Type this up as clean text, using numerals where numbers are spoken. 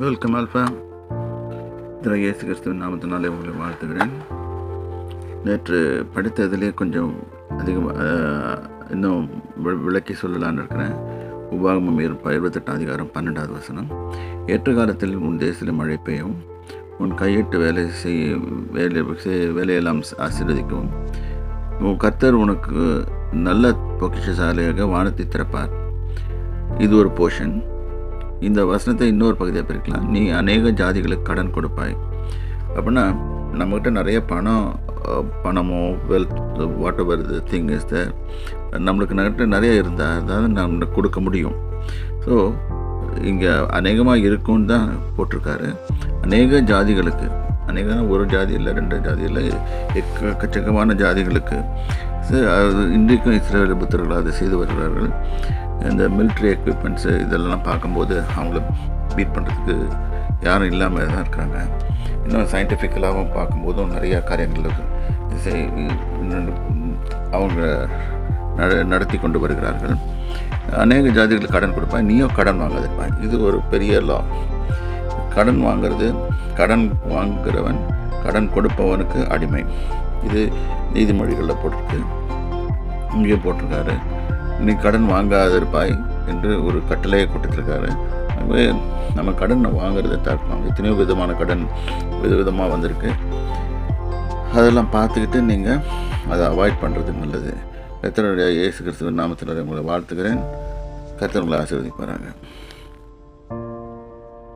Welcome alpha. இதில் இயேசு கிறிஸ்துவின் நாமத்தினாலே உங்களை வாழ்த்துகிறேன். நேற்று படித்ததிலே கொஞ்சம் அதிகமாக இன்னும் விளக்கி சொல்லலான்னு இருக்கிறேன். உபாகமம் 28 அதிகாரம் 12வது வசனம். ஏற்ற காலத்தில் உன் தேசத்தில் மழை பெய்யும், உன் கையிட்டு வேலையெல்லாம் ஆசீர்வதிக்கவும், உன் கர்த்தர் உனக்கு நல்ல பொக்கிஷசாலையாக வானத்தை திறப்பார். இது ஒரு போர்ஷன். இந்த வசனத்தை இன்னொரு பகுதியாக பிரிக்கலாம். நீ அநேக ஜாதிகளுக்கு கடன் கொடுப்பாய். அப்படின்னா நம்மகிட்ட நிறைய பணமோ wealth what ever the thing is the நம்மளுக்கு நிறைய இருந்தால் தான் நம்ம கொடுக்க முடியும். ஸோ இங்கே அநேகமாக இருக்கும்னு தான் போட்டிருக்காரு. அநேக ஜாதிகளுக்கு, அநேகம் ஒரு ஜாதி இல்லை, 2 ஜாதி இல்லை, எக்கச்சக்கமான ஜாதிகளுக்கு. அது இன்றைக்கும் இஸ்ரவேல் புத்திரர்கள் அதை செய்து வருகிறார்கள். இந்த மிலிட்ரி எக்யூப்மெண்ட்ஸு இதெல்லாம் பார்க்கும்போது அவங்கள பீட் பண்ணுறதுக்கு யாரும் இல்லாமல் தான் இருக்கிறாங்க. இன்னும் சயின்டிஃபிக்கலாகவும் பார்க்கும்போதும் நிறையா காரியங்கள் அவங்க நடத்தி கொண்டு வருகிறார்கள். அநேக ஜாதிகளுக்கு கடன் கொடுப்பாங்க, நீயும் கடன் வாங்காதிருப்பாங்க. இது ஒரு பெரிய லா. கடன் வாங்குகிறவன் கடன் கொடுப்பவனுக்கு அடிமை. இது நீதிமொழிகளில் போட்டிருக்கு, இங்கே போட்டிருக்காரு. நீ கடன் வாங்காதிருப்பாய் என்று ஒரு கட்டளையை கொடுத்துருக்காரு. ஆகவே நம்ம கடன் வாங்குறதை தடுக்கணும். எத்தனையோ விதமான கடன் விதவிதமாக வந்திருக்கு. அதெல்லாம் பார்த்துக்கிட்டு நீங்கள் அதை அவாய்ட் பண்ணுறது நல்லது. கர்த்தருடைய இயேசு கிறிஸ்துவின் நாமத்தில் உங்களை வாழ்த்துகிறேன். கர்த்தர் உங்களை ஆசீர்வதிப்பாராங்க.